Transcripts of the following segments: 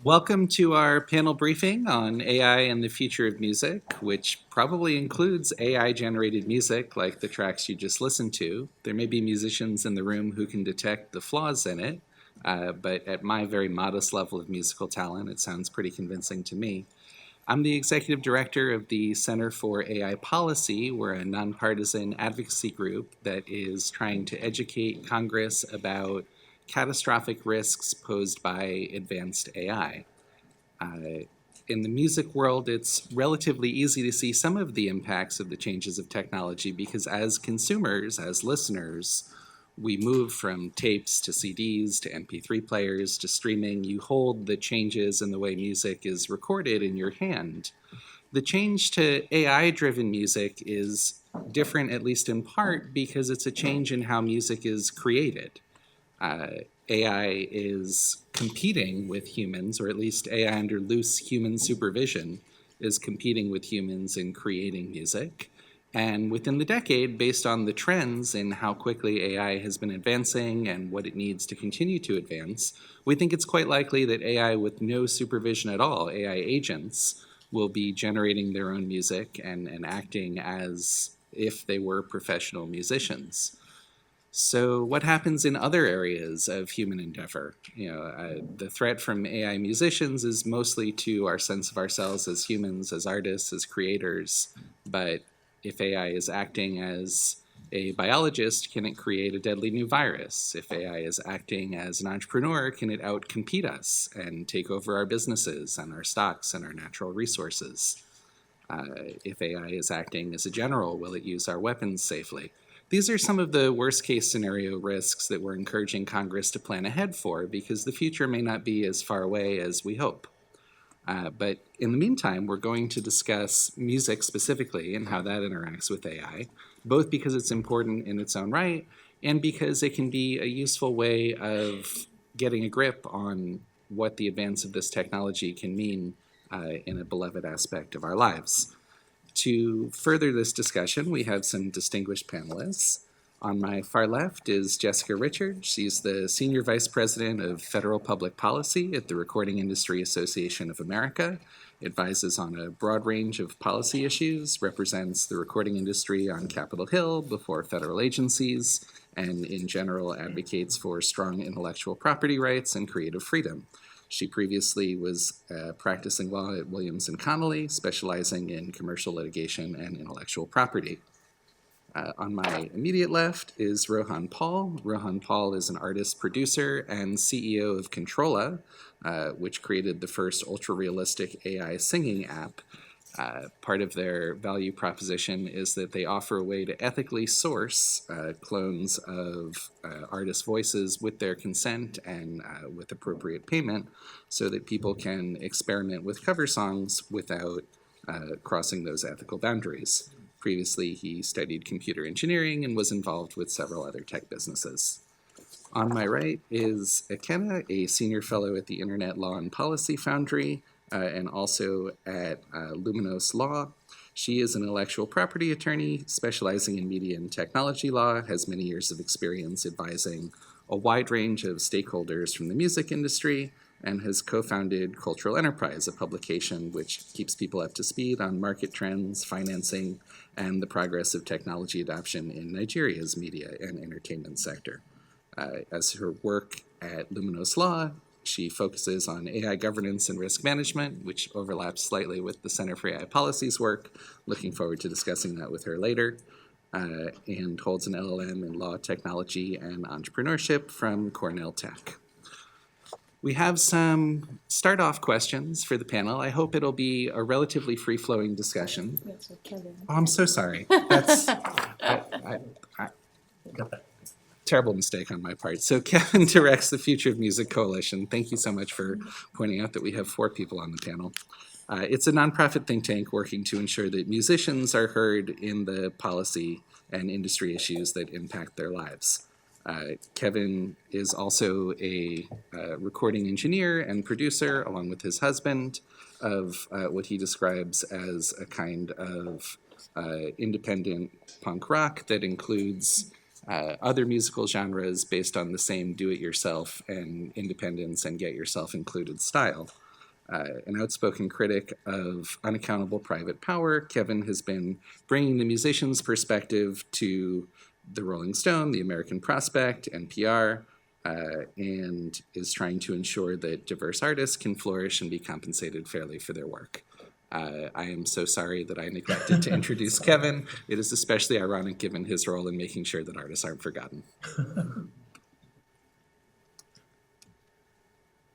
Welcome to our panel briefing on AI and the future of music, which probably includes AI-generated music like the tracks you just listened to. There may be musicians in the room who can detect the flaws in it, but at my very modest level of musical talent, it sounds pretty convincing to me. I'm the executive director of the Center for AI Policy. We're a nonpartisan advocacy group that is trying to educate Congress about catastrophic risks posed by advanced AI. In the music world, it's relatively easy to see some of the impacts of the changes of technology because as consumers, as listeners, we move from tapes to CDs to MP3 players to streaming. You hold the changes in the way music is recorded in your hand. The change to AI-driven music is different, at least in part, because it's a change in how music is created. AI is competing with humans, or at least AI under loose human supervision is competing with humans in creating music. And within the decade, based on the trends in how quickly AI has been advancing and what it needs to continue to advance, we think it's quite likely that AI with no supervision at all, AI agents, will be generating their own music and acting as if they were professional musicians. So what happens in other areas of human endeavor? The threat from AI musicians is mostly to our sense of ourselves as humans, as artists, as creators. But if AI is acting as a biologist, can it create a deadly new virus? If AI is acting as an entrepreneur, can it outcompete us and take over our businesses and our stocks and our natural resources? If AI is acting as a general, will it use our weapons safely? These are some of the worst case scenario risks that we're encouraging Congress to plan ahead for because the future may not be as far away as we hope. But in the meantime, we're going to discuss music specifically and how that interacts with AI, both because it's important in its own right and because it can be a useful way of getting a grip on what the advance of this technology can mean in a beloved aspect of our lives. To further this discussion, we have some distinguished panelists. On my far left is Jessica Richards. She's the Senior Vice President of Federal Public Policy at the Recording Industry Association of America, advises on a broad range of policy issues, represents the recording industry on Capitol Hill before federal agencies, and in general advocates for strong intellectual property rights and creative freedom. She previously was practicing law at Williams & Connolly, specializing in commercial litigation and intellectual property. On my immediate left is Rohan Paul. Rohan Paul is an artist, producer, and CEO of Controlla, which created the first ultra-realistic AI singing app. Part of their value proposition is that they offer a way to ethically source clones of artists' voices with their consent and with appropriate payment so that people can experiment with cover songs without crossing those ethical boundaries. Previously, he studied computer engineering and was involved with several other tech businesses. On my right is Ekene, a senior fellow at the Internet Law and Policy Foundry, and also at Luminous Law. She is an intellectual property attorney specializing in media and technology law, has many years of experience advising a wide range of stakeholders from the music industry, and has co-founded Cultural Enterprise, a publication which keeps people up to speed on market trends, financing, and the progress of technology adoption in Nigeria's media and entertainment sector. As her work at Luminous Law, she focuses on AI governance and risk management, which overlaps slightly with the Center for AI Policy's work. Looking forward to discussing that with her later. And holds an LLM in law, technology, and entrepreneurship from Cornell Tech. We have some start-off questions for the panel. I hope it'll be a relatively free-flowing discussion. That's what Kevin. Oh, I'm so sorry. That's I got that terrible mistake on my part. So Kevin directs the Future of Music Coalition. Thank you so much for pointing out that we have 4 people on the panel. It's a nonprofit think tank working to ensure that musicians are heard in the policy and industry issues that impact their lives. Kevin is also a recording engineer and producer, along with his husband, of what he describes as a kind of independent punk rock that includes other musical genres based on the same do-it-yourself and independence and get-yourself-included style. An outspoken critic of unaccountable private power, Kevin has been bringing the musician's perspective to the Rolling Stone, the American Prospect, NPR, and is trying to ensure that diverse artists can flourish and be compensated fairly for their work. I am so sorry that I neglected to introduce Kevin. It is especially ironic given his role in making sure that artists aren't forgotten.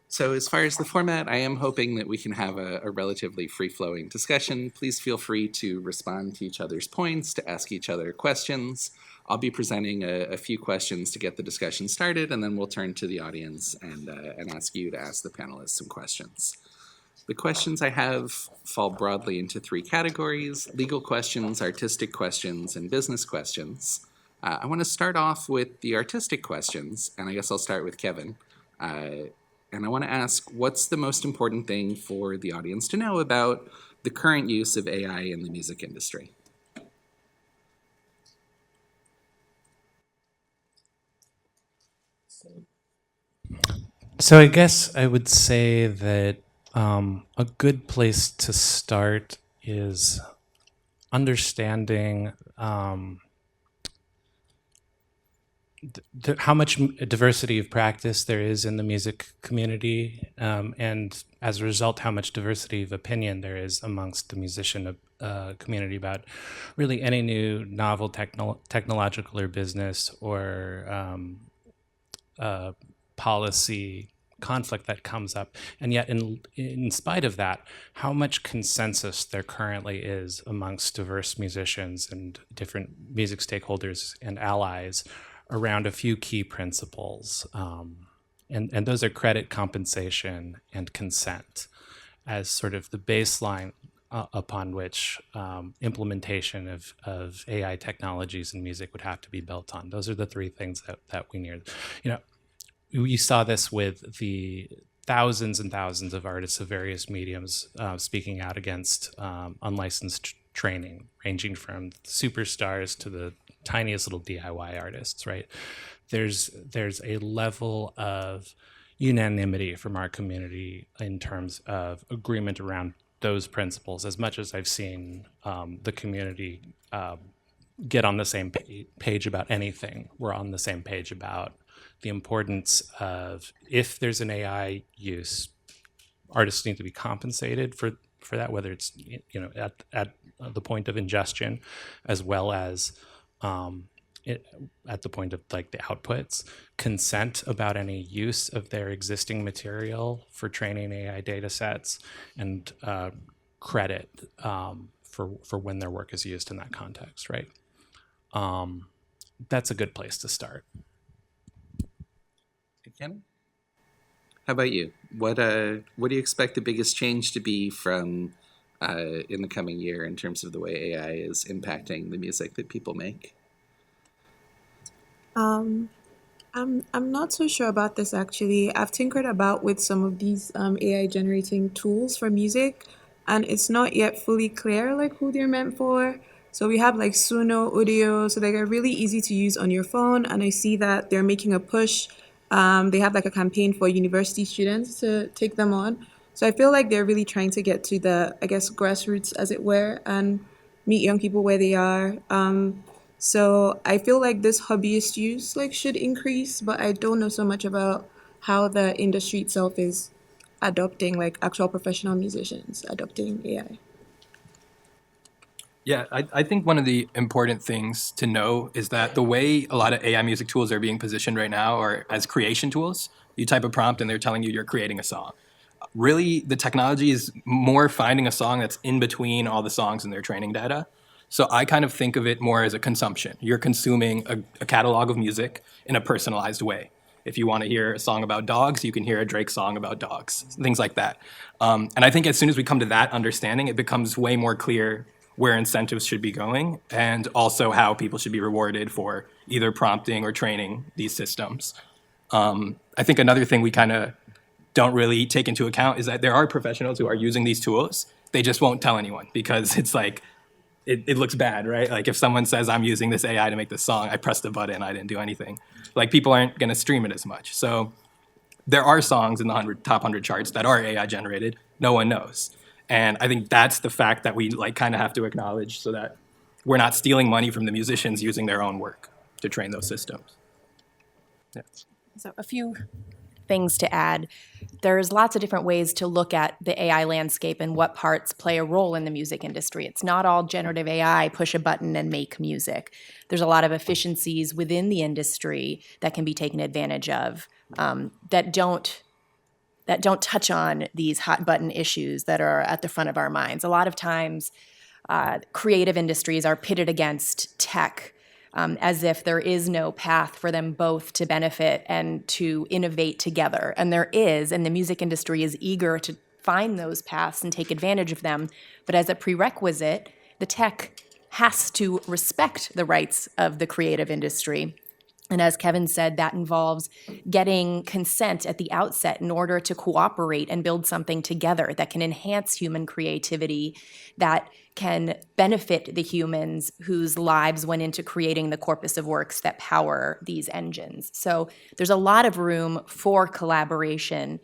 So as far as the format, I am hoping that we can have a relatively free-flowing discussion. Please feel free to respond to each other's points, to ask each other questions. I'll be presenting a few questions to get the discussion started, and then we'll turn to the audience and ask you to ask the panelists some questions. The questions I have fall broadly into three categories: legal questions, artistic questions, and business questions. I want to start off with the artistic questions, and I guess I'll start with Kevin. And I want to ask, what's the most important thing for the audience to know about the current use of AI in the music industry? So I guess I would say that a good place to start is understanding how much diversity of practice there is in the music community, and as a result, how much diversity of opinion there is amongst the musician community about really any new novel technological or business or policy conflict that comes up. And yet, in spite of that, how much consensus there currently is amongst diverse musicians and different music stakeholders and allies around a few key principles. And those are credit, compensation, and consent as sort of the baseline upon which implementation of AI technologies in music would have to be built on. Those are the three things that we need. You saw this with the thousands and thousands of artists of various mediums speaking out against unlicensed training, ranging from superstars to the tiniest little DIY artists, right? There's a level of unanimity from our community in terms of agreement around those principles. As much as I've seen the community get on the same page about anything, we're on the same page about the importance of, if there's an AI use, artists need to be compensated for that, whether it's at the point of ingestion, as well as at the point of like the outputs, consent about any use of their existing material for training AI data sets, and credit for when their work is used in that context, right? That's a good place to start. Ekene? How about you? What do you expect the biggest change to be from in the coming year in terms of the way AI is impacting the music that people make? I'm not so sure about this actually. I've tinkered about with some of these AI generating tools for music, and it's not yet fully clear like who they're meant for. So we have like Suno, Udio, so they're really easy to use on your phone, and I see that they're making a push. They have like a campaign for university students to take them on. So I feel like they're really trying to get to the, I guess, grassroots, as it were, and meet young people where they are. So I feel like this hobbyist use like should increase, but I don't know so much about how the industry itself is adopting, like actual professional musicians adopting AI. Yeah, I think one of the important things to know is that the way a lot of AI music tools are being positioned right now are as creation tools. You type a prompt and they're telling you you're creating a song. Really, the technology is more finding a song that's in between all the songs in their training data. So I kind of think of it more as a consumption. You're consuming a catalog of music in a personalized way. If you want to hear a song about dogs, you can hear a Drake song about dogs, things like that. And I think as soon as we come to that understanding, it becomes way more clear where incentives should be going, and also how people should be rewarded for either prompting or training these systems. I think another thing we kind of don't really take into account is that there are professionals who are using these tools. They just won't tell anyone because it's like, it looks bad, right? Like if someone says, I'm using this AI to make this song, I pressed a button, I didn't do anything. Like people aren't gonna stream it as much. So there are songs in the top 100 charts that are AI generated. No one knows. And I think that's the fact that we like kind of have to acknowledge so that we're not stealing money from the musicians using their own work to train those systems. Yes. So a few things to add. There's lots of different ways to look at the AI landscape and what parts play a role in the music industry. It's not all generative AI, push a button and make music. There's a lot of efficiencies within the industry that can be taken advantage of that don't touch on these hot button issues that are at the front of our minds. A lot of times, creative industries are pitted against tech as if there is no path for them both to benefit and to innovate together. And there is, and the music industry is eager to find those paths and take advantage of them. But as a prerequisite, the tech has to respect the rights of the creative industry. And as Kevin said, that involves getting consent at the outset in order to cooperate and build something together that can enhance human creativity, that can benefit the humans whose lives went into creating the corpus of works that power these engines. So there's a lot of room for collaboration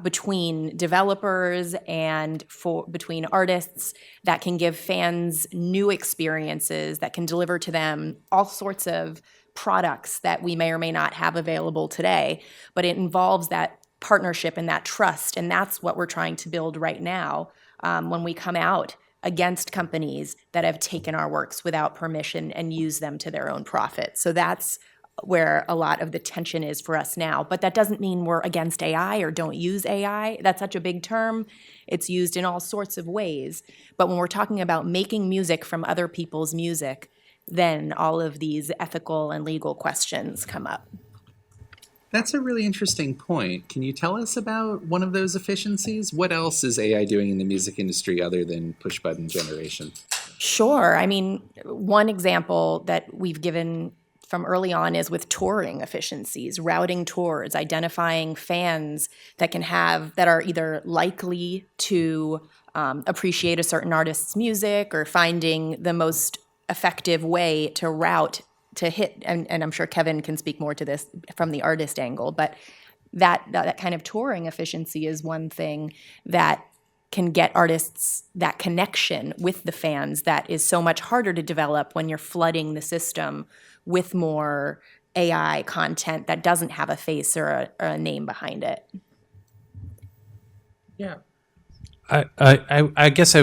between developers and between artists that can give fans new experiences, that can deliver to them all sorts of products that we may or may not have available today. But it involves that partnership and that trust, and that's what we're trying to build right now when we come out against companies that have taken our works without permission and use them to their own profit. So that's where a lot of the tension is for us now. But that doesn't mean we're against AI or don't use AI. That's such a big term. It's used in all sorts of ways. But when we're talking about making music from other people's music, then all of these ethical and legal questions come up. That's a really interesting point. Can you tell us about one of those efficiencies? What else is AI doing in the music industry other than push button generation? Sure. I mean, one example that we've given from early on is with touring efficiencies, routing tours, identifying fans that are either likely to appreciate a certain artist's music, or finding the most effective way to route to hit, and I'm sure Kevin can speak more to this from the artist angle, but that kind of touring efficiency is one thing that can get artists that connection with the fans that is so much harder to develop when you're flooding the system with more AI content that doesn't have a face or a name behind it. Yeah. I guess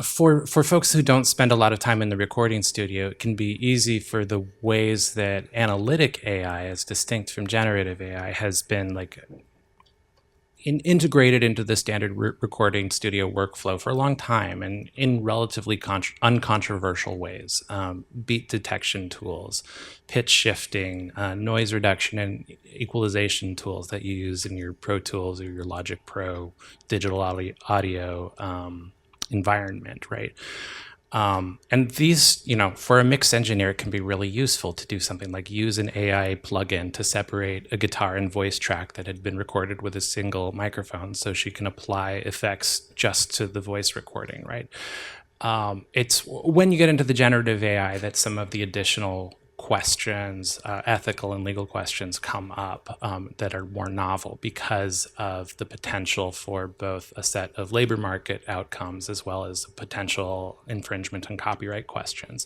for folks who don't spend a lot of time in the recording studio, it can be easy for the ways that analytic AI, as distinct from generative AI, has been integrated into the standard recording studio workflow for a long time, and in relatively uncontroversial ways. Beat detection tools, pitch shifting, noise reduction and equalization tools that you use in your Pro Tools or your Logic Pro digital audio environment, right? And these, for a mix engineer, it can be really useful to do something like use an AI plugin to separate a guitar and voice track that had been recorded with a single microphone, so she can apply effects just to the voice recording, right? It's when you get into the generative AI that some of the additional questions, ethical and legal questions, come up that are more novel because of the potential for both a set of labor market outcomes as well as potential infringement and copyright questions.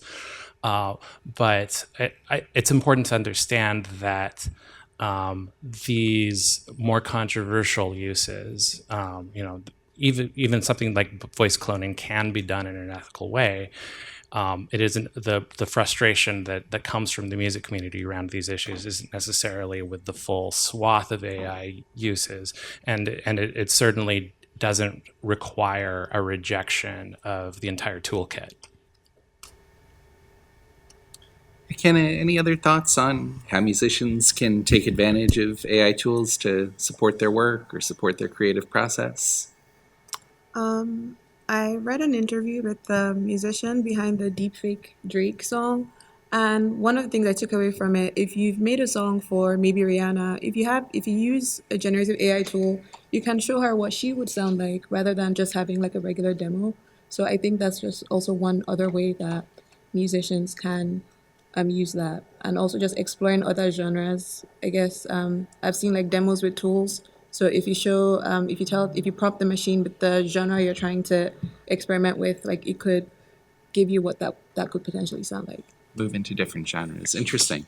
But it's important to understand that these more controversial uses, even something like voice cloning can be done in an ethical way. It isn't the frustration that comes from the music community around these issues isn't necessarily with the full swath of AI uses, and it certainly doesn't require a rejection of the entire toolkit. Ekene, any other thoughts on how musicians can take advantage of AI tools to support their work or support their creative process? I read an interview with the musician behind the deepfake Drake song, and one of the things I took away from it, if you've made a song for maybe Rihanna, if you use a generative AI tool, you can show her what she would sound like rather than just having like a regular demo. So I think that's just also one other way that musicians can use that, and also just exploring other genres. I guess I've seen like demos with tools. So if you show, if you prompt the machine with the genre you're trying to experiment with, like it could give you what that could potentially sound like. Move into different genres. Interesting.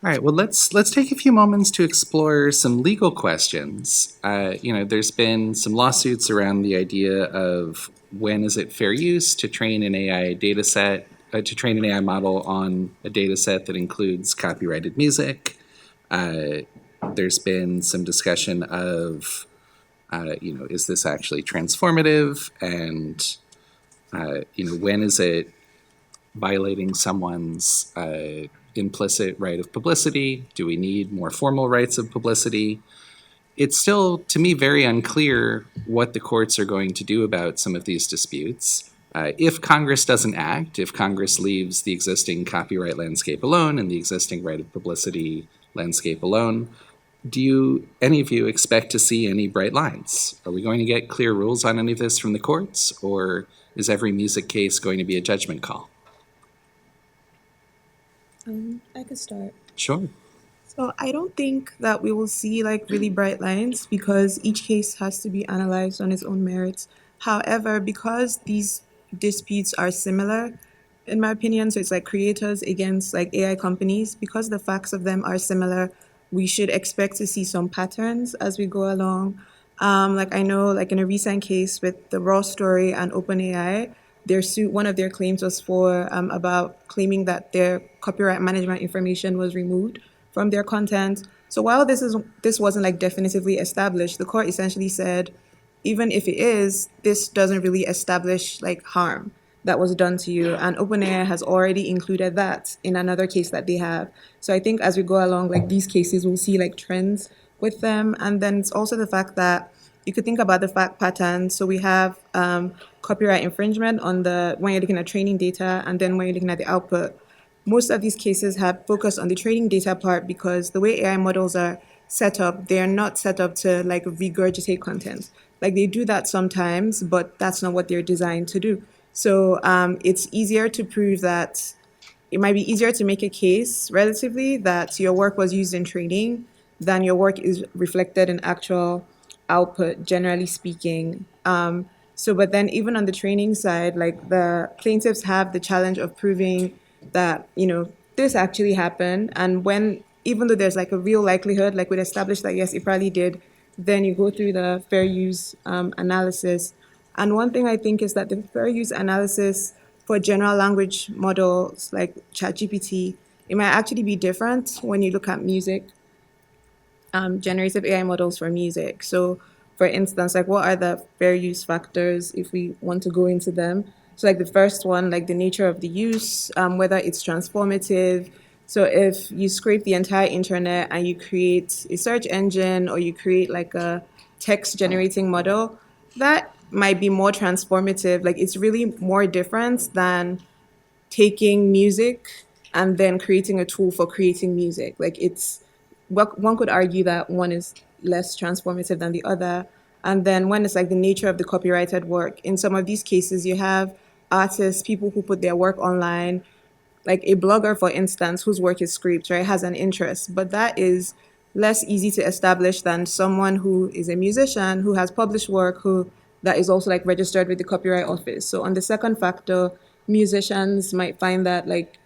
All right. Well, let's take a few moments to explore some legal questions. There's been some lawsuits around the idea of when is it fair use to train an AI data set, to train an AI model on a data set that includes copyrighted music. There's been some discussion of, is this actually transformative? And, when is it violating someone's implicit right of publicity? Do we need more formal rights of publicity? It's still, to me, very unclear what the courts are going to do about some of these disputes. If Congress doesn't act, if Congress leaves the existing copyright landscape alone and the existing right of publicity landscape alone, do any of you expect to see any bright lines? Are we going to get clear rules on any of this from the courts, or is every music case going to be a judgment call? I could start. Sure. So I don't think that we will see like really bright lines because each case has to be analyzed on its own merits. However, because these disputes are similar, in my opinion, so it's like creators against like AI companies, because the facts of them are similar, we should expect to see some patterns as we go along. Like I know, like in a recent case with the Raw story and OpenAI, their suit, one of their claims was for about claiming that their copyright management information was removed from their content. So while this wasn't like definitively established, the court essentially said, even if it is, this doesn't really establish like harm that was done to you. And OpenAI has already included that in another case that they have. So I think as we go along, like these cases, we'll see like trends with them. And then it's also the fact that you could think about the fact pattern. So we have copyright infringement on when you're looking at training data, and then when you're looking at the output. Most of these cases have focused on the training data part because the way AI models are set up, they are not set up to like regurgitate content. Like they do that sometimes, but that's not what they're designed to do. So it's easier to prove that it might be easier to make a case relatively that your work was used in training than your work is reflected in actual output, generally speaking. But then even on the training side, like the plaintiffs have the challenge of proving that, this actually happened. And even though there's like a real likelihood, like we'd established that, yes, it probably did, then you go through the fair use analysis. And one thing I think is that the fair use analysis for general language models like ChatGPT, it might actually be different when you look at music, generative AI models for music. So for instance, like what are the fair use factors if we want to go into them? So like the first one, like the nature of the use, whether it's transformative. So if you scrape the entire internet and you create a search engine or you create like a text generating model, that might be more transformative. Like it's really more different than taking music and then creating a tool for creating music. Like one could argue that one is less transformative than the other. And then when it's like the nature of the copyrighted work, in some of these cases, you have artists, people who put their work online, like a blogger, for instance, whose work is scraped, right, has an interest, but that is less easy to establish than someone who is a musician, who has published work, who that is also like registered with the Copyright Office. So on the second factor, musicians might find that like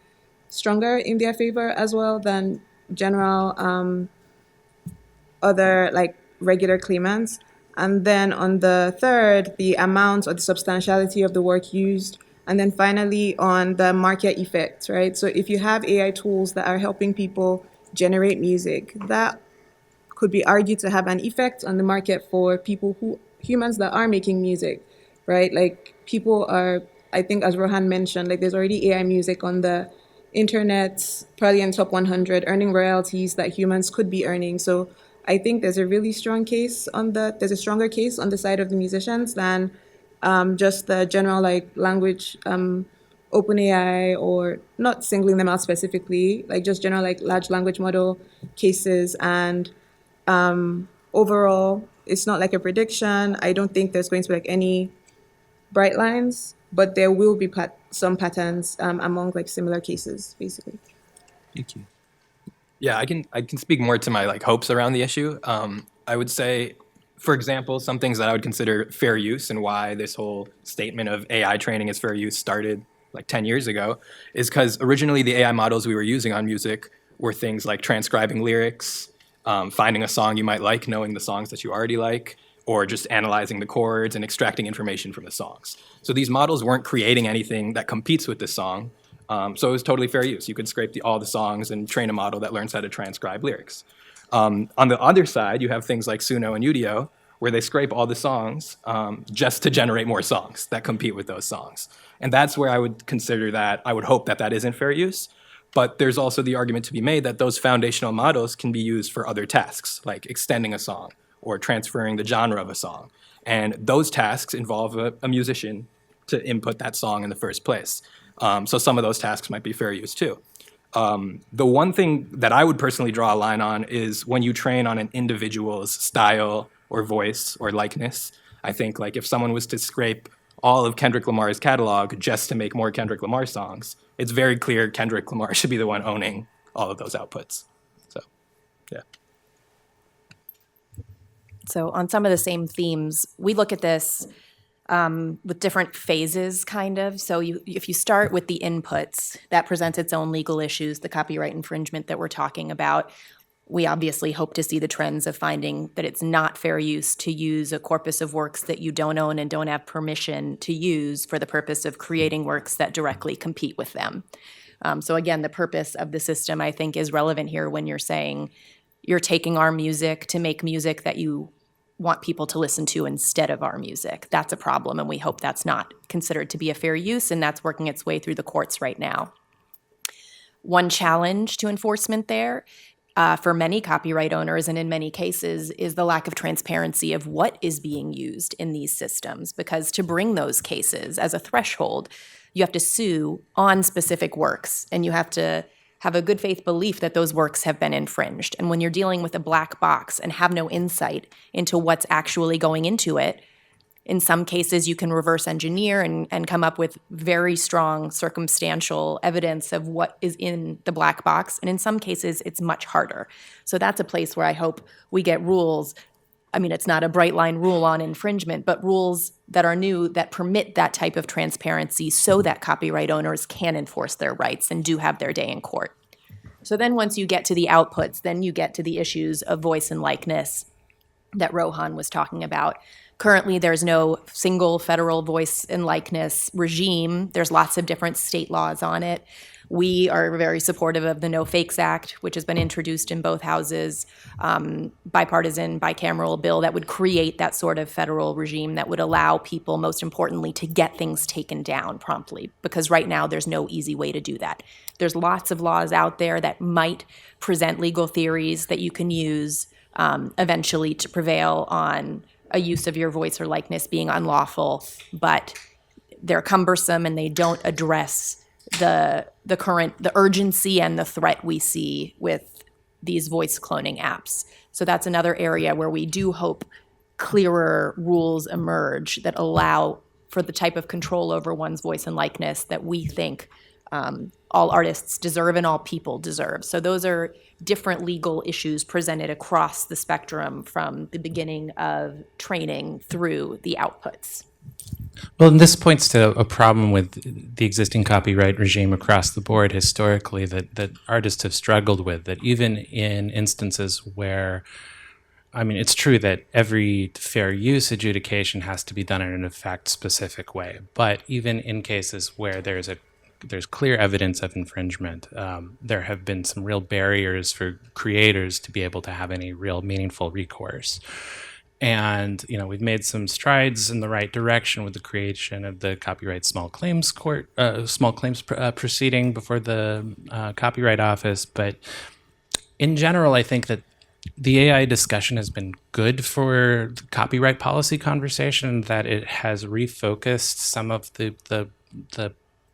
stronger in their favor as well than general other like regular claimants. And then on the third, the amount or the substantiality of the work used. And then finally on the market effect, right? So if you have AI tools that are helping people generate music, that could be argued to have an effect on the market for humans that are making music, right? Like people are, I think as Rohan mentioned, like there's already AI music on the internet, probably in top 100, earning royalties that humans could be earning. So I think there's a stronger case on the side of the musicians than just the general like language OpenAI, or not singling them out specifically, like just general like large language model cases. And overall, it's not like a prediction. I don't think there's going to be like any bright lines, but there will be some patterns among like similar cases, basically. Thank you. Yeah, I can speak more to my like hopes around the issue. I would say, for example, some things that I would consider fair use and why this whole statement of AI training is fair use started like 10 years ago is because originally the AI models we were using on music were things like transcribing lyrics, finding a song you might like, knowing the songs that you already like, or just analyzing the chords and extracting information from the songs. So these models weren't creating anything that competes with this song. So it was totally fair use. You could scrape all the songs and train a model that learns how to transcribe lyrics. On the other side, you have things like Suno and Udio, where they scrape all the songs just to generate more songs that compete with those songs. And that's where I would consider that, I would hope that that isn't fair use. But there's also the argument to be made that those foundational models can be used for other tasks, like extending a song or transferring the genre of a song. And those tasks involve a musician to input that song in the first place. So some of those tasks might be fair use too. The one thing that I would personally draw a line on is when you train on an individual's style or voice or likeness. I think like if someone was to scrape all of Kendrick Lamar's catalog just to make more Kendrick Lamar songs, it's very clear Kendrick Lamar should be the one owning all of those outputs. So, yeah. So on some of the same themes, we look at this with different phases, kind of. So if you start with the inputs, that presents its own legal issues, the copyright infringement that we're talking about. We obviously hope to see the trends of finding that it's not fair use to use a corpus of works that you don't own and don't have permission to use for the purpose of creating works that directly compete with them. So again, the purpose of the system, I think, is relevant here when you're saying you're taking our music to make music that you want people to listen to instead of our music. That's a problem, and we hope that's not considered to be a fair use, and that's working its way through the courts right now. One challenge to enforcement there for many copyright owners and in many cases is the lack of transparency of what is being used in these systems, because to bring those cases as a threshold, you have to sue on specific works, and you have to have a good faith belief that those works have been infringed. And when you're dealing with a black box and have no insight into what's actually going into it, in some cases you can reverse engineer and come up with very strong circumstantial evidence of what is in the black box. And in some cases it's much harder. So that's a place where I hope we get rules. I mean, it's not a bright line rule on infringement, but rules that are new that permit that type of transparency so that copyright owners can enforce their rights and do have their day in court. So then once you get to the outputs, then you get to the issues of voice and likeness that Rohan was talking about. Currently, there's no single federal voice and likeness regime. There's lots of different state laws on it. We are very supportive of the No Fakes Act, which has been introduced in both houses, bipartisan, bicameral bill that would create that sort of federal regime that would allow people, most importantly, to get things taken down promptly, because right now there's no easy way to do that. There's lots of laws out there that might present legal theories that you can use eventually to prevail on a use of your voice or likeness being unlawful, but they're cumbersome and they don't address the urgency and the threat we see with these voice cloning apps. So that's another area where we do hope clearer rules emerge that allow for the type of control over one's voice and likeness that we think all artists deserve and all people deserve. So those are different legal issues presented across the spectrum from the beginning of training through the outputs. Well, and this points to a problem with the existing copyright regime across the board historically that artists have struggled with, that even in instances where, I mean, it's true that every fair use adjudication has to be done in a fact-specific way, but even in cases where there's clear evidence of infringement, there have been some real barriers for creators to be able to have any real meaningful recourse. And we've made some strides in the right direction with the creation of the Copyright Small Claims Court, proceeding before the Copyright Office. But in general, I think that the AI discussion has been good for the copyright policy conversation, that it has refocused some of the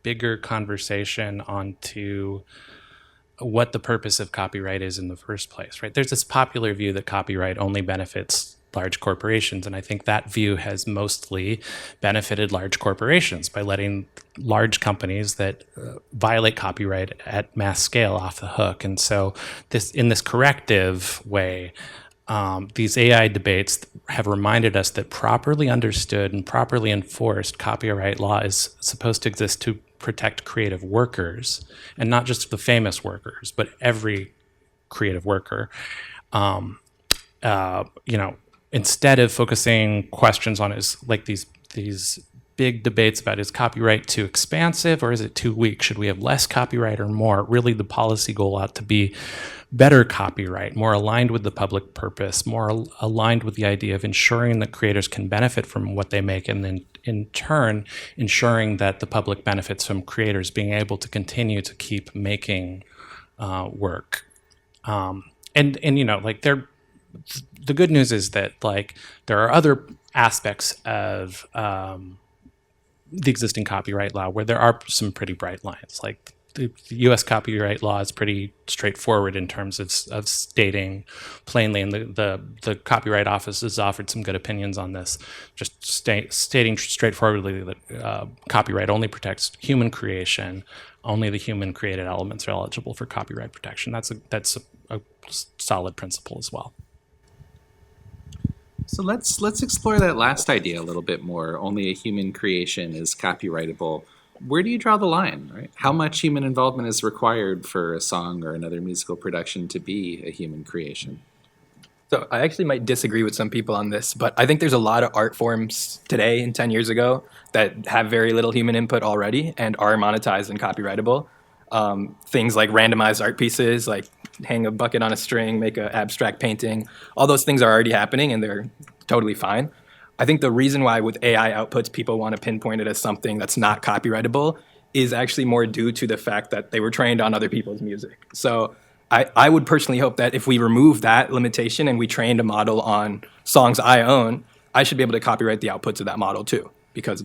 bigger conversation onto what the purpose of copyright is in the first place, right? There's this popular view that copyright only benefits large corporations. And I think that view has mostly benefited large corporations by letting large companies that violate copyright at mass scale off the hook. And so in this corrective way, these AI debates have reminded us that properly understood and properly enforced copyright law is supposed to exist to protect creative workers, and not just the famous workers, but every creative worker. Instead of focusing questions on these big debates about, is copyright too expansive or is it too weak? Should we have less copyright or more? Really, the policy goal ought to be better copyright, more aligned with the public purpose, more aligned with the idea of ensuring that creators can benefit from what they make, and then in turn ensuring that the public benefits from creators being able to continue to keep making work. The good news is that there are other aspects of the existing copyright law where there are some pretty bright lines. Like the U.S. copyright law is pretty straightforward in terms of stating plainly, and the Copyright Office has offered some good opinions on this, just stating straightforwardly that copyright only protects human creation. Only the human created elements are eligible for copyright protection. That's a solid principle as well. So let's explore that last idea a little bit more. Only a human creation is copyrightable. Where do you draw the line, right? How much human involvement is required for a song or another musical production to be a human creation? So I actually might disagree with some people on this, but I think there's a lot of art forms today and 10 years ago that have very little human input already and are monetized and copyrightable. Things like randomized art pieces, like hang a bucket on a string, make an abstract painting. All those things are already happening and they're totally fine. I think the reason why with AI outputs people want to pinpoint it as something that's not copyrightable is actually more due to the fact that they were trained on other people's music. So I would personally hope that if we remove that limitation and we trained a model on songs I own, I should be able to copyright the outputs of that model too, because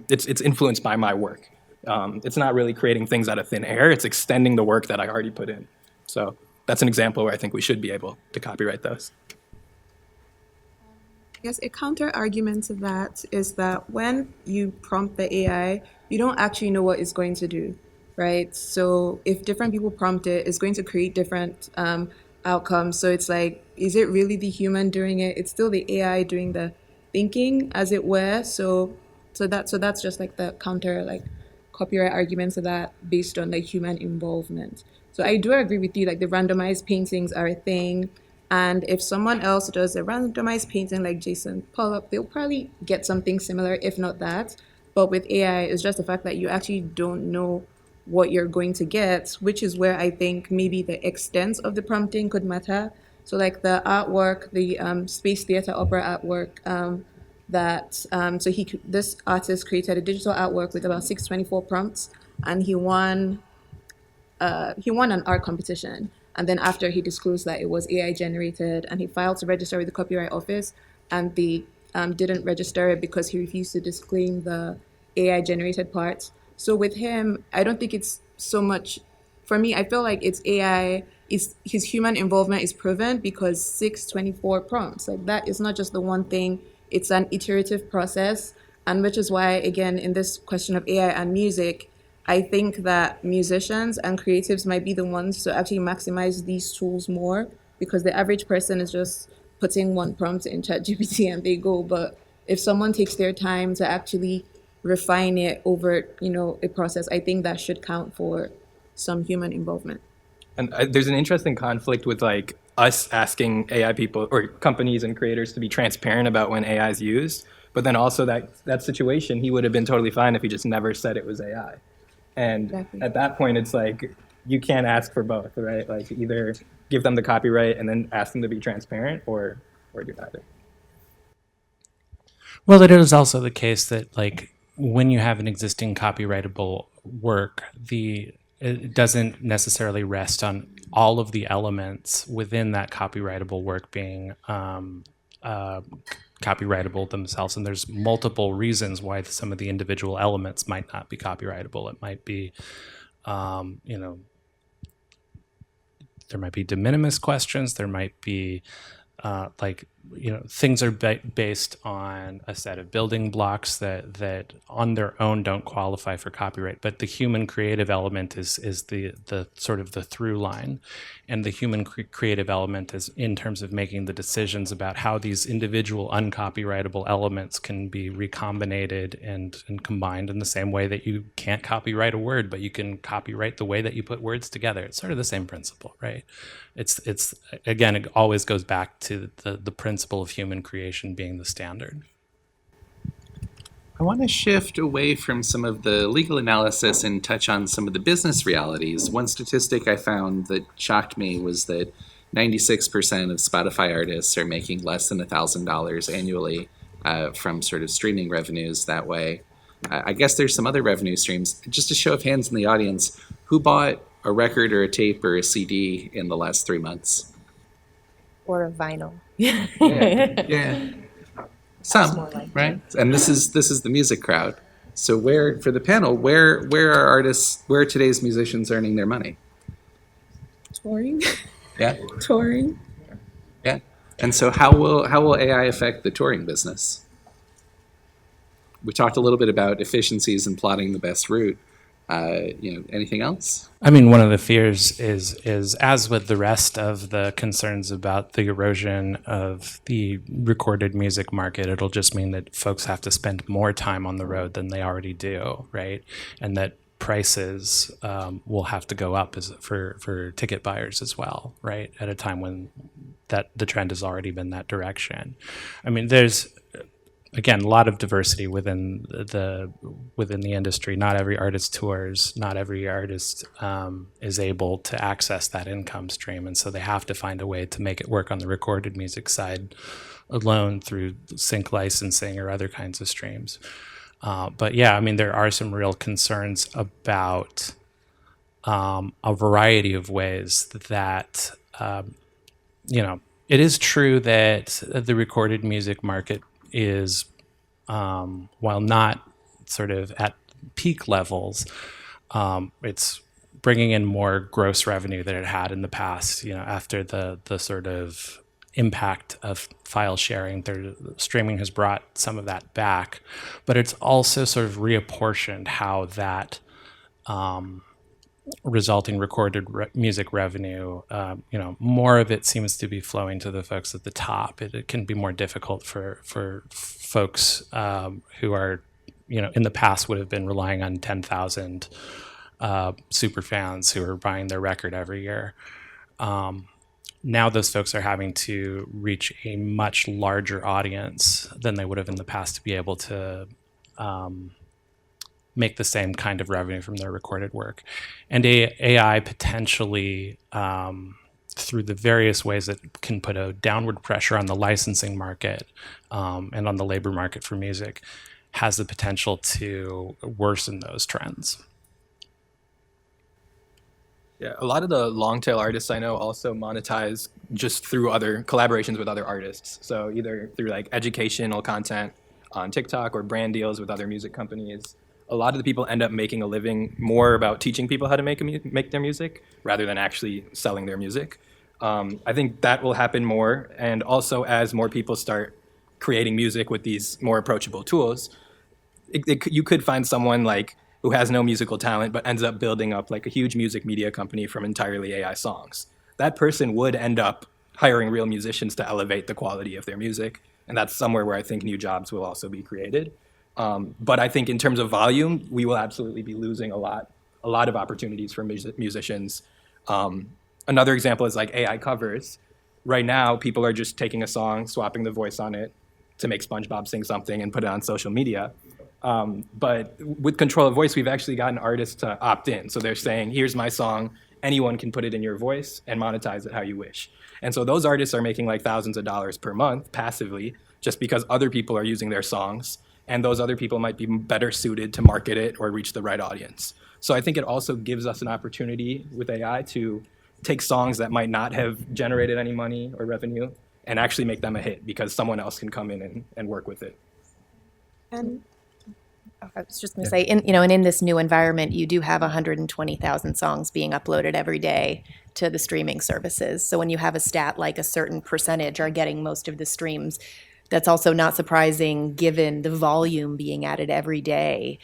it's influenced by my work. It's not really creating things out of thin air, it's extending the work that I already put in. So that's an example where I think we should be able to copyright those. Yes, a counter argument to that is that when you prompt the AI, you don't actually know what it's going to do, right? So if different people prompt it, it's going to create different outcomes. So it's like, is it really the human doing it? It's still the AI doing the thinking, as it were. So that's just like the counter copyright argument to that based on human involvement. So I do agree with you, the randomized paintings are a thing. And if someone else does a randomized painting like Jason Pollock, they'll probably get something similar, if not that. But with AI, it's just the fact that you actually don't know what you're going to get, which is where I think maybe the extent of the prompting could matter. So the artwork, the Space Theater Opera artwork, this artist created a digital artwork with about 624 prompts, and he won an art competition. And then after he disclosed that it was AI generated, and he filed to register with the Copyright Office, and they didn't register it because he refused to disclaim the AI generated parts. So with him, I don't think it's so much, for me, I feel like it's AI, his human involvement is proven because 624 prompts, that is not just the one thing, it's an iterative process. And which is why, again, in this question of AI and music, I think that musicians and creatives might be the ones to actually maximize these tools more, because the average person is just putting one prompt in ChatGPT and they go. But if someone takes their time to actually refine it over, a process, I think that should count for some human involvement. And there's an interesting conflict with us asking AI people or companies and creators to be transparent about when AI is used, but then also that situation, he would have been totally fine if he just never said it was AI. And exactly. At that point, it's you can't ask for both, right? Either give them the copyright and then ask them to be transparent, or do neither. Well, it is also the case that when you have an existing copyrightable work, it doesn't necessarily rest on all of the elements within that copyrightable work being copyrightable themselves, and there's multiple reasons why some of the individual elements might not be copyrightable. It might be, there might be de minimis questions. There might be like, things are based on a set of building blocks that on their own don't qualify for copyright, but the human creative element is the sort of the through line, and the human creative element is in terms of making the decisions about how these individual uncopyrightable elements can be recombinated and combined in the same way that you can't copyright a word, but you can copyright the way that you put words together. It's sort of the same principle, right? It's again, it always goes back to the principle of human creation being the standard. I want to shift away from some of the legal analysis and touch on some of the business realities. One statistic I found that shocked me was that 96% of Spotify artists are making less than $1,000 annually from sort of streaming revenues that way. I guess there's some other revenue streams. Just a show of hands in the audience, who bought a record or a tape or a CD in the last 3 months? Or a vinyl. Yeah. Some, right? And this is the music crowd. So where, for the panel, where are artists, where are today's musicians earning their money? Touring. Yeah. Touring. Yeah. And so how will AI affect the touring business? We talked a little bit about efficiencies and plotting the best route. Anything else? I mean, one of the fears is as with the rest of the concerns about the erosion of the recorded music market, it'll just mean that folks have to spend more time on the road than they already do, right? And that prices will have to go up for ticket buyers as well, right? At a time when that the trend has already been that direction. I mean, there's again, a lot of diversity within the industry. Not every artist tours. Not every artist is able to access that income stream, and so they have to find a way to make it work on the recorded music side alone through sync licensing or other kinds of streams. But yeah, I mean, there are some real concerns about a variety of ways that it is true that the recorded music market is, while not sort of at peak levels, it's bringing in more gross revenue than it had in the past. After the sort of impact of file sharing, streaming has brought some of that back, but it's also sort of reapportioned how that resulting recorded music revenue, more of it seems to be flowing to the folks at the top. It can be more difficult for folks who are, in the past would have been relying on 10,000 super fans who are buying their record every year. Now those folks are having to reach a much larger audience than they would have in the past to be able to make the same kind of revenue from their recorded work. And AI potentially, through the various ways it can put a downward pressure on the licensing market and on the labor market for music, has the potential to worsen those trends. Yeah, a lot of the long tail artists I know also monetize just through other collaborations with other artists. So either through like educational content on TikTok or brand deals with other music companies. A lot of the people end up making a living more about teaching people how to make their music rather than actually selling their music. I think that will happen more. And also as more people start creating music with these more approachable tools, you could find someone like who has no musical talent but ends up building up like a huge music media company from entirely AI songs. That person would end up hiring real musicians to elevate the quality of their music. And that's somewhere where I think new jobs will also be created. But I think in terms of volume, we will absolutely be losing a lot of opportunities for musicians. Another example is like AI covers. Right now, people are just taking a song, swapping the voice on it to make SpongeBob sing something and put it on social media. But with Controlla Voice, we've actually gotten artists to opt in. So they're saying, here's my song, anyone can put it in your voice and monetize it how you wish. And so those artists are making like thousands of dollars per month passively just because other people are using their songs. And those other people might be better suited to market it or reach the right audience. So I think it also gives us an opportunity with AI to take songs that might not have generated any money or revenue and actually make them a hit because someone else can come in and work with it. And I was just going to say, in this new environment, you do have 120,000 songs being uploaded every day. to the streaming services. So when you have a stat like a certain percentage are getting most of the streams, that's also not surprising given the volume being added every day,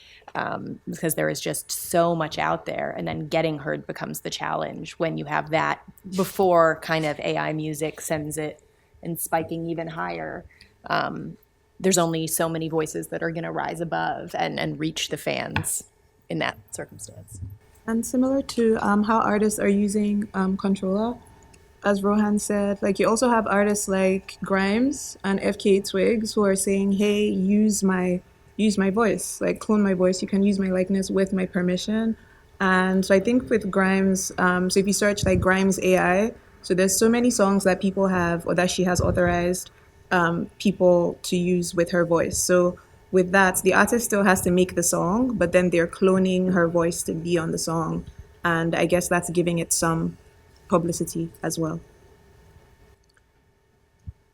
because there is just so much out there, and then getting heard becomes the challenge when you have that before kind of AI music sends it and spiking even higher. There's only so many voices that are going to rise above and reach the fans in that circumstance. And similar to how artists are using Controlla, as Rohan said, like you also have artists like Grimes and FKA Twigs who are saying, "Hey, use my voice, like clone my voice. You can use my likeness with my permission." And so I think with Grimes, so if you search like Grimes AI, so there's so many songs that people have or that she has authorized people to use with her voice. So with that, the artist still has to make the song, but then they're cloning her voice to be on the song, and I guess that's giving it some publicity as well.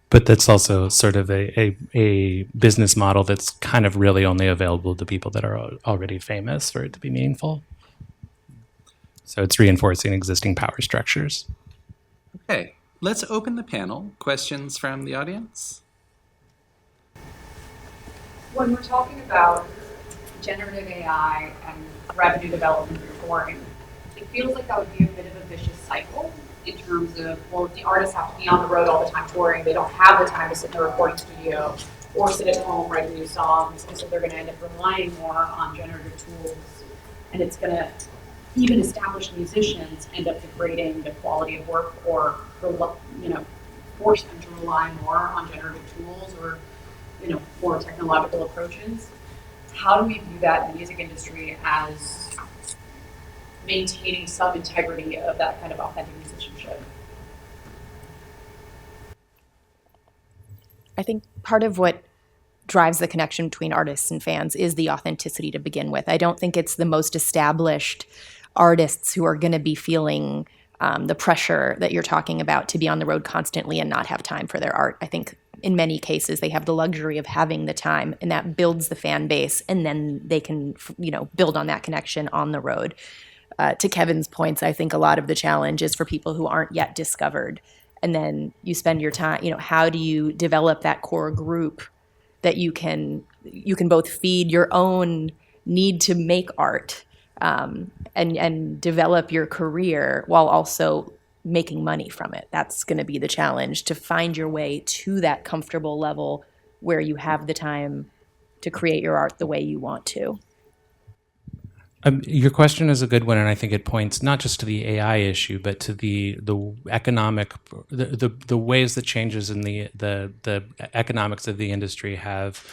But that's also sort of a business model that's kind of really only available to people that are already famous for it to be meaningful. So it's reinforcing existing power structures. Okay, let's open the panel. Questions from the audience? When we're talking about generative AI and revenue development reporting, it feels like that would be a bit of a vicious cycle in terms of, well, the artists have to be on the road all the time touring. They don't have the time to sit in a recording studio or sit at home writing new songs. And so they're going to end up relying more on generative tools. And it's going to, even established musicians end up degrading the quality of work or, force them to rely more on generative tools or, more technological approaches. How do we view that in the music industry as maintaining some integrity of that kind of authentic musicianship? I think part of what drives the connection between artists and fans is the authenticity to begin with. I don't think it's the most established artists who are going to be feeling the pressure that you're talking about to be on the road constantly and not have time for their art. I think in many cases they have the luxury of having the time, and that builds the fan base, and then they can, build on that connection on the road. To Kevin's points, I think a lot of the challenge is for people who aren't yet discovered. And then you spend your time, how do you develop that core group that you can both feed your own need to make art and develop your career while also making money from it. That's going to be the challenge, to find your way to that comfortable level where you have the time to create your art the way you want to. Your question is a good one, and I think it points not just to the AI issue, but to the economic, the ways that changes in the economics of the industry have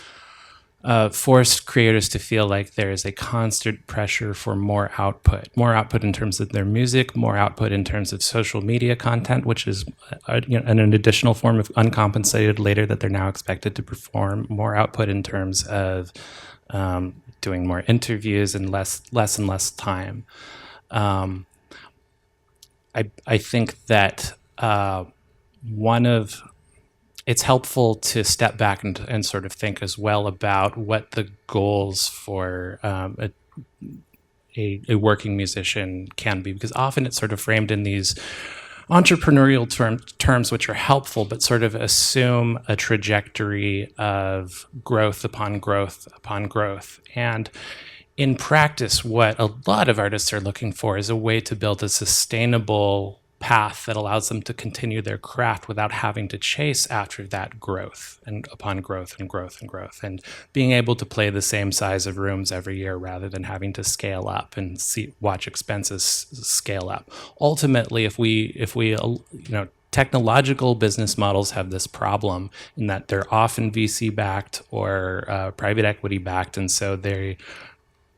forced creators to feel like there is a constant pressure for more output in terms of their music, more output in terms of social media content, which is an additional form of uncompensated labor that they're now expected to perform, more output in terms of doing more interviews and less and less time. I think that it's helpful to step back and sort of think as well about what the goals for a working musician can be, because often it's sort of framed in these entrepreneurial terms which are helpful, but sort of assume a trajectory of growth upon growth upon growth. And in practice, what a lot of artists are looking for is a way to build a sustainable path that allows them to continue their craft without having to chase after that growth and upon growth and growth and growth, and being able to play the same size of rooms every year rather than having to scale up and watch expenses scale up. Ultimately, if we technological business models have this problem in that they're often VC backed or private equity backed, and so they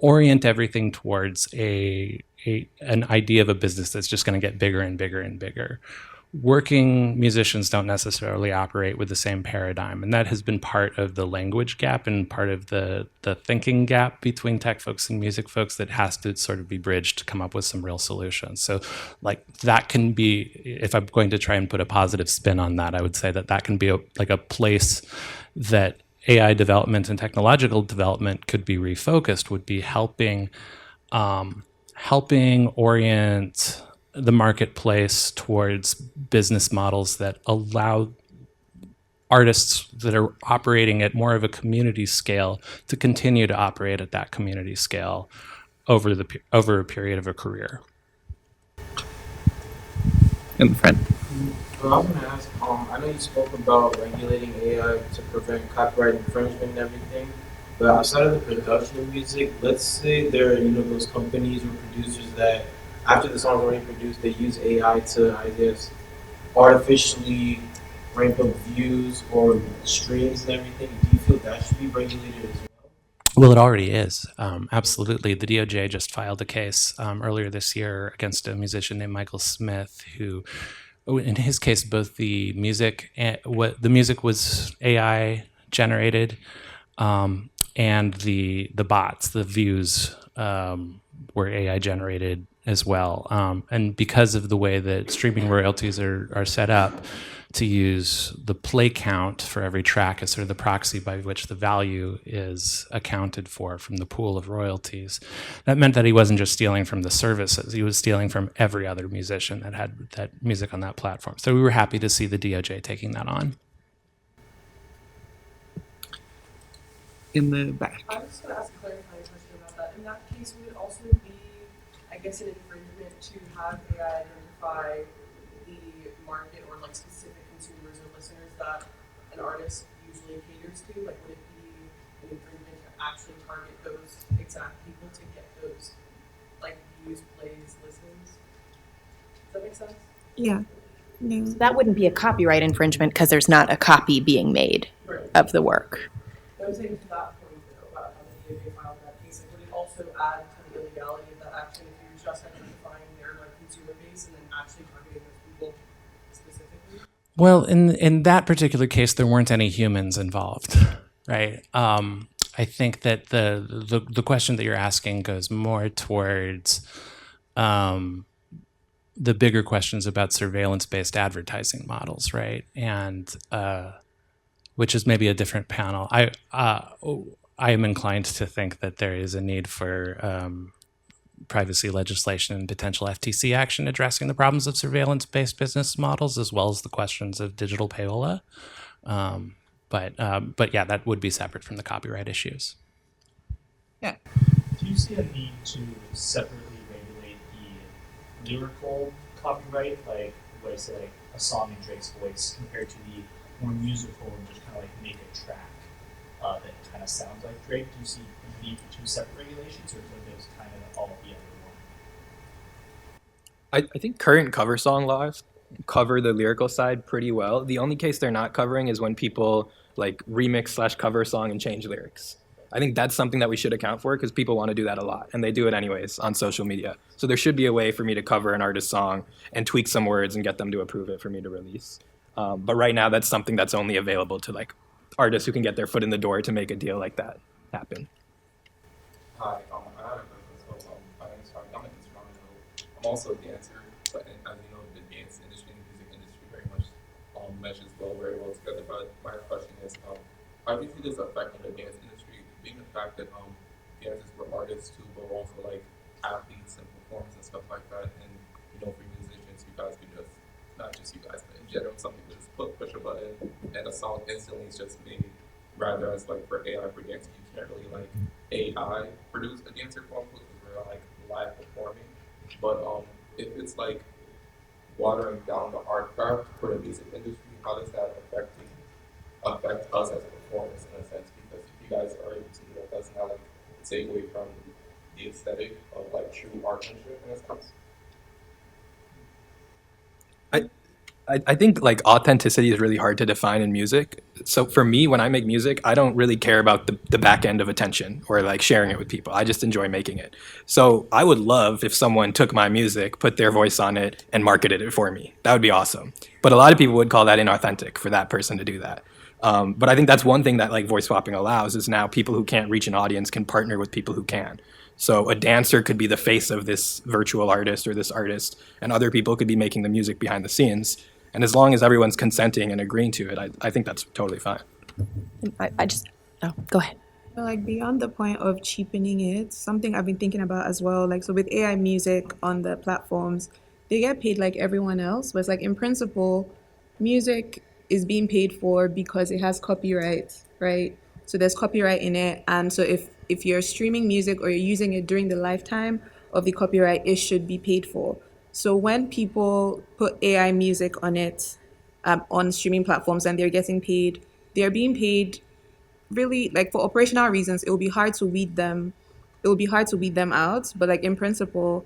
orient everything towards an idea of a business that's just going to get bigger and bigger and bigger. Working musicians don't necessarily operate with the same paradigm, and that has been part of the language gap and part of the thinking gap between tech folks and music folks that has to sort of be bridged to come up with some real solutions. So that can be, if I'm going to try and put a positive spin on that, I would say that can be a place that AI development and technological development could be refocused, would be helping orient the marketplace towards business models that allow artists that are operating at more of a community scale to continue to operate at that community scale over a period of a career. In the front. I was going to ask, I know you spoke about regulating AI to prevent copyright infringement and everything, but outside of the production of music, let's say there are, those companies or producers that after the song's already produced, they use AI to, I guess, artificially ramp up views or streams and everything. Do you feel that should be regulated as well? Well, it already is. Absolutely. The DOJ just filed a case earlier this year against a musician named Michael Smith, who, in his case, both the music and the music was AI generated, and the bots, the views, were AI generated as well. And because of the way that streaming royalties are set up, to use the play count for every track as sort of the proxy by which the value is accounted for from the pool of royalties. That meant that he wasn't just stealing from the services, he was stealing from every other musician that had that music on that platform. So we were happy to see the DOJ taking that on. In the back. I was going to ask a clarifying question about that. In that case, would it also be, I guess, an infringement to have AI identify the market or like specific consumers or listeners that an artist usually caters to? Like, would it be an infringement to actually target those exact people to get those like views, plays, listens? Does that make sense? Yeah. No. So that wouldn't be a copyright infringement because there's not a copy being made Right. of the work. I was saying to that point though, about how the DOJ filed that case, like, would it also add to the illegality of that action if you're just identifying their like consumer base and then actually targeting those people specifically? Well, in that particular case, there weren't any humans involved, right? I think that the question that you're asking goes more towards the bigger questions about surveillance-based advertising models, right? And which is maybe a different panel. I am inclined to think that there is a need for privacy legislation and potential FTC action addressing the problems of surveillance-based business models, as well as the questions of digital payola. But yeah, that would be separate from the copyright issues. Yeah. Do you see a need to separately regulate the lyrical copyright, like what I say, like a song in Drake's voice, compared to the more musical and just kind of like make a track that kind of sounds like Drake? Do you see a need for two separate regulations, or would those kind of all be under one? I think current cover song laws cover the lyrical side pretty well. The only case they're not covering is when people like remix/cover a song and change lyrics. I think that's something that we should account for because people want to do that a lot, and they do it anyways on social media. So there should be a way for me to cover an artist's song and tweak some words and get them to approve it for me to release. But right now, that's something that's only available to like artists who can get their foot in the door to make a deal like that happen. Hi, I had a question. So, my name is Harvey. I'm an instrumental. I'm also a dancer, but as you know, the dance industry and the music industry very much meshes very well together. But my question is, how do you see this affecting the dance industry? Being the fact that dancers were artists too, but also like athletes and performers and stuff like that. And for musicians, you guys could just, not just you guys, but in general, some people just push a button and a song instantly is just made. Rather as like for AI for dancing, you can't really like AI produce a dancer quote unquote because we're like live performing. But if it's like watering down the art craft for the music industry, how does that affect us as performers in a sense? Because if you guys are able to do that, doesn't that like take away from the aesthetic of like true artmanship in a sense? I think like authenticity is really hard to define in music. So for me, when I make music, I don't really care about the back end of attention or like sharing it with people. I just enjoy making it. So I would love if someone took my music, put their voice on it, and marketed it for me. That would be awesome. But a lot of people would call that inauthentic for that person to do that. But I think that's one thing that like voice swapping allows is now people who can't reach an audience can partner with people who can. So a dancer could be the face of this virtual artist or this artist, and other people could be making the music behind the scenes. And as long as everyone's consenting and agreeing to it, I think that's totally fine. Go ahead. But like beyond the point of cheapening it, something I've been thinking about as well, like so with AI music on the platforms, they get paid like everyone else, but it's like in principle, music is being paid for because it has copyright, right? So there's copyright in it, and so if you're streaming music or you're using it during the lifetime of the copyright, it should be paid for. So when people put AI music on it, on streaming platforms, and they're getting paid, they're being paid really like for operational reasons. It will be hard to weed them. It will be hard to weed them out, but like in principle,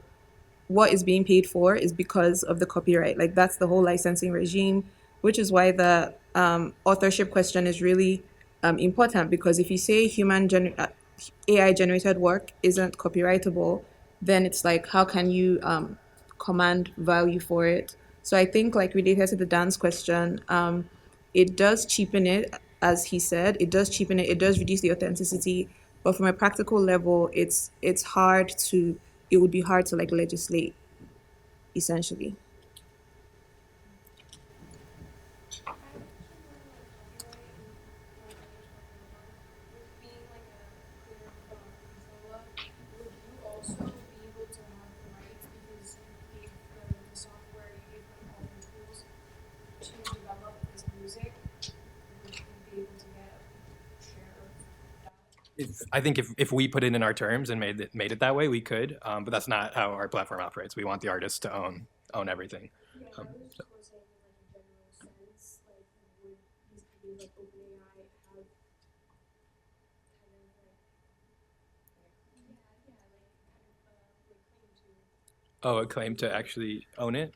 what is being paid for is because of the copyright. Like that's the whole licensing regime, which is why the authorship question is really important. Because if you say AI generated work isn't copyrightable, then it's like how can you command value for it? So I think like related to the dance question, it does cheapen it, as he said. It does cheapen it. It does reduce the authenticity. But from a practical level, it's hard to. It would be hard to like legislate, essentially. Being like a creator from Controlla, would you also be able to have the rights because you gave the software, you gave them all the tools to develop this music? Would you be able to get a share of that? I think if we put it in our terms and made it that way, we could. But that's not how our platform operates. We want the artists to own everything. Yeah, I was just more saying in like a general sense, like would these companies like OpenAI have kind of like Oh, a claim to actually own it?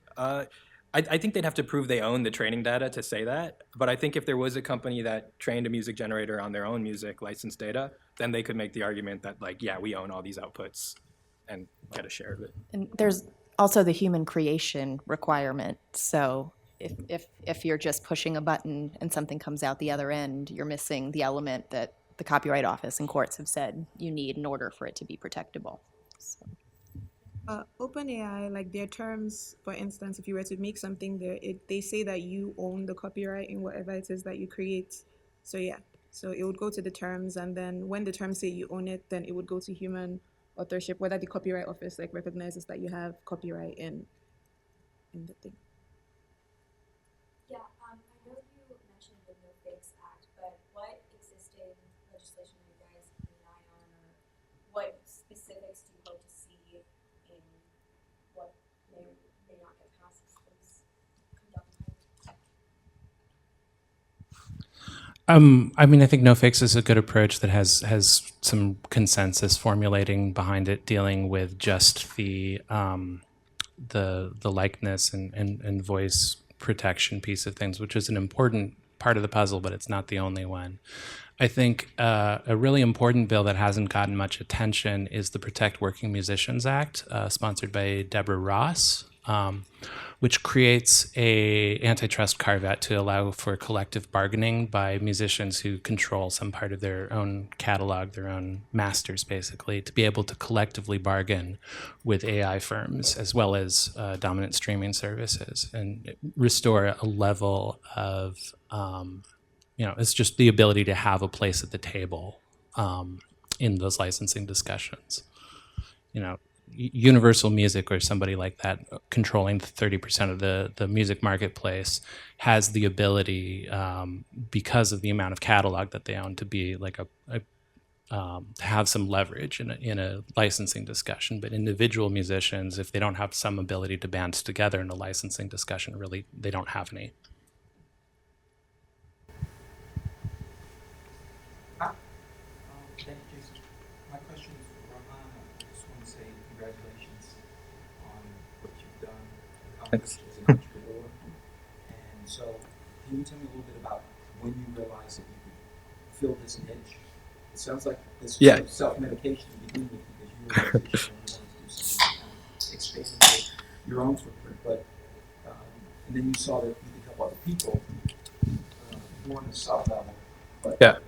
I think they'd have to prove they own the training data to say that. But I think if there was a company that trained a music generator on their own music licensed data, then they could make the argument that like, yeah, we own all these outputs and get a share of it. And there's also the human creation requirement. So if you're just pushing a button and something comes out the other end, you're missing the element that the Copyright Office and courts have said you need in order for it to be protectable. So. OpenAI, like their terms, for instance, if you were to make something there, they say that you own the copyright in whatever it is that you create. So yeah, so it would go to the terms, and then when the terms say you own it, then it would go to human authorship, whether the Copyright Office like recognizes that you have copyright in the thing. Yeah, I know you mentioned the No Fakes Act, but what existing legislation are you guys keeping an eye on, or what specifics do you hope to see in what may not get passed this conduct time? I mean, I think No Fix is a good approach that has some consensus formulating behind it, dealing with just the likeness and voice protection piece of things, which is an important part of the puzzle, but it's not the only one. I think a really important bill that hasn't gotten much attention is the Protect Working Musicians Act, sponsored by Deborah Ross, which creates a antitrust carve-out to allow for collective bargaining by musicians who control some part of their own catalog, their own masters, basically, to be able to collectively bargain with AI firms as well as dominant streaming services and restore a level of, it's just the ability to have a place at the table in those licensing discussions. Universal Music or somebody like that controlling 30% of the music marketplace has the ability, because of the amount of catalog that they own, to be like to have some leverage in a licensing discussion. But individual musicians, if they don't have some ability to band together in a licensing discussion, really they don't have any. Thank you, Jason. My question is for Rohan. I just want to say congratulations on what you've done, accomplished as an entrepreneur. And so, can you tell me a little bit about when you realized that you could fill this niche? It sounds like this was self-medication to begin with because you were a musician and you wanted to do something to kind of expand your own footprint. But and then you saw that you could help other people more on the sub level. But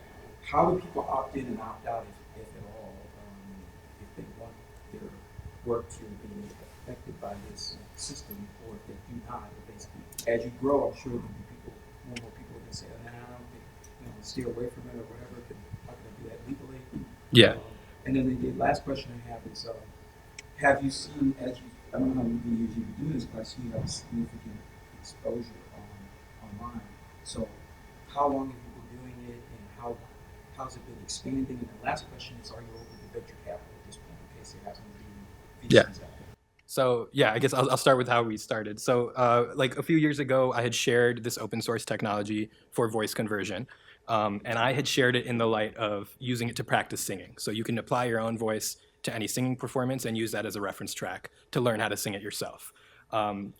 how do people opt in and opt out, if at all, if they want their work to be affected by this system, or if they do not? Or basically, as you grow, I'm sure there'll be more and more people that say, "Nah, I don't think, steer away from it or whatever. How can I do that legally?" Yeah. And then the last question I have is, have you seen, I don't know how many years you've been doing this, but I see you have significant exposure online. So how long have you been doing it, and how's it been expanding? And the last question is, are you open to venture capital at this point, in case there happen to be VCs out there? So yeah, I guess I'll start with how we started. So like a few years ago, I had shared this open source technology for voice conversion. And I had shared it in the light of using it to practice singing. So you can apply your own voice to any singing performance and use that as a reference track to learn how to sing it yourself.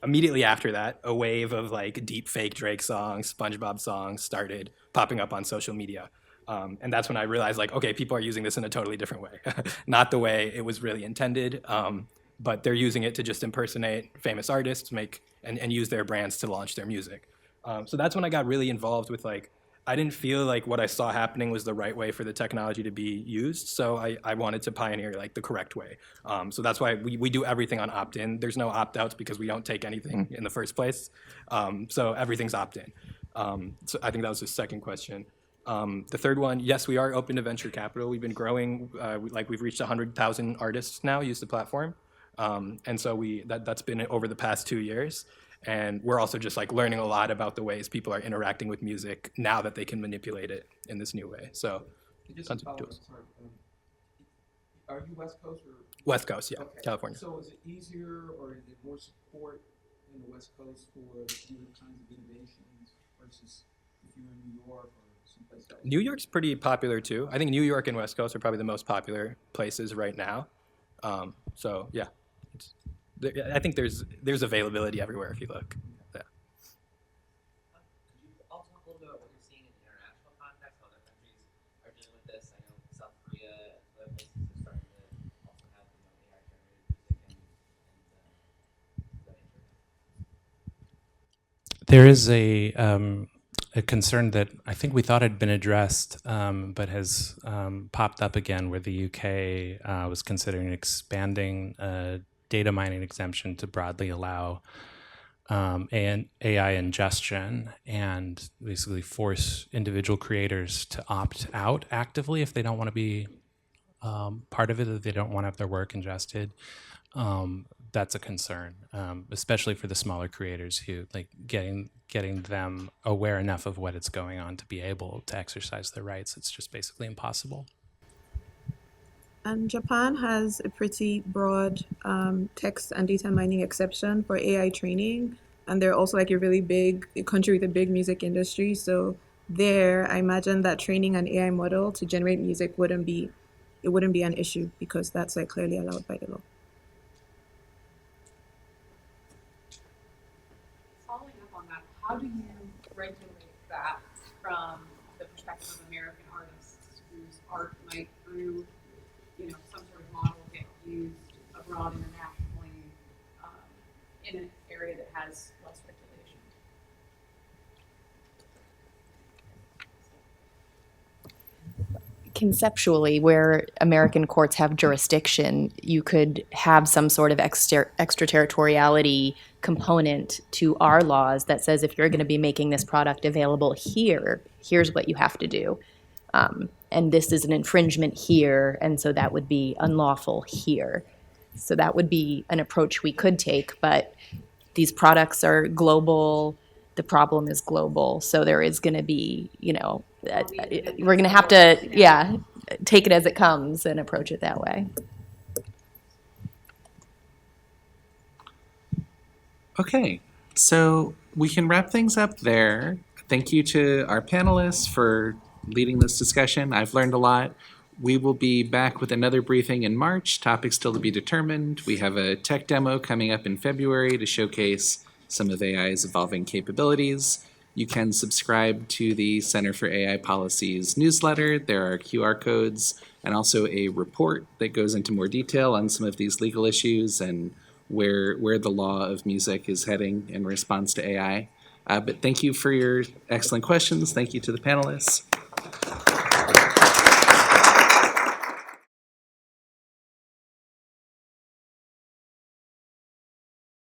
Immediately after that, a wave of like deep fake Drake songs, SpongeBob songs started popping up on social media. And that's when I realized, like, okay, people are using this in a totally different way. Not the way it was really intended, but they're using it to just impersonate famous artists, and use their brands to launch their music. So that's when I got really involved with, like, I didn't feel like what I saw happening was the right way for the technology to be used. So I wanted to pioneer like the correct way. So that's why we do everything on opt-in. There's no opt-outs because we don't take anything in the first place. So everything's opt-in. So I think that was the second question. The third one, yes, we are open to venture capital. We've been growing, we've reached 100,000 artists now use the platform. And so that's been over the past 2 years. And we're also just like learning a lot about the ways people are interacting with music now that they can manipulate it in this new way. So Just tons to of follow up, tools. sorry, are you West Coast or? West Coast, yeah, Okay. California. So is it easier, or is there more support in the West Coast for fewer kinds of innovations versus if you're in New York or someplace else? New York's pretty popular too. I think New York and West Coast are probably the most popular places right now. So yeah, I think there's availability everywhere if you look. Yeah. Could you also talk a little bit about what you're seeing in international context, how other countries are dealing with this? I know South Korea and other places are starting to also have AI-generated music and that nature. There is a concern that I think we thought had been addressed, but has popped up again, where the UK was considering expanding data mining exemption to broadly allow AI ingestion and basically force individual creators to opt out actively if they don't want to be part of it, if they don't want to have their work ingested. That's a concern, especially for the smaller creators who like getting them aware enough of what is going on to be able to exercise their rights. It's just basically impossible. And Japan has a pretty broad text and data mining exception for AI training. And they're also like a country with a big music industry. So there, I imagine that training an AI model to generate music wouldn't be an issue because that's like clearly allowed by the law. Following up on that, how do you regulate that from the perspective of American artists whose art might, through some sort of model, get used abroad internationally in an area that has less regulation? Conceptually, where American courts have jurisdiction, you could have some sort of extraterritoriality component to our laws that says if you're going to be making this product available here, here's what you have to do. And this is an infringement here, and so that would be unlawful here. So that would be an approach we could take, but these products are global. The problem is global, so there is going to be, we're going to have to, take it as it comes and approach it that way. Okay, so we can wrap things up there. Thank you to our panelists for leading this discussion. I've learned a lot. We will be back with another briefing in March, topics still to be determined. We have a tech demo coming up in February to showcase some of AI's evolving capabilities. You can subscribe to the Center for AI Policy's newsletter. There are QR codes and also a report that goes into more detail on some of these legal issues and where the law of music is heading in response to AI. But thank you for your excellent questions. Thank you to the panelists.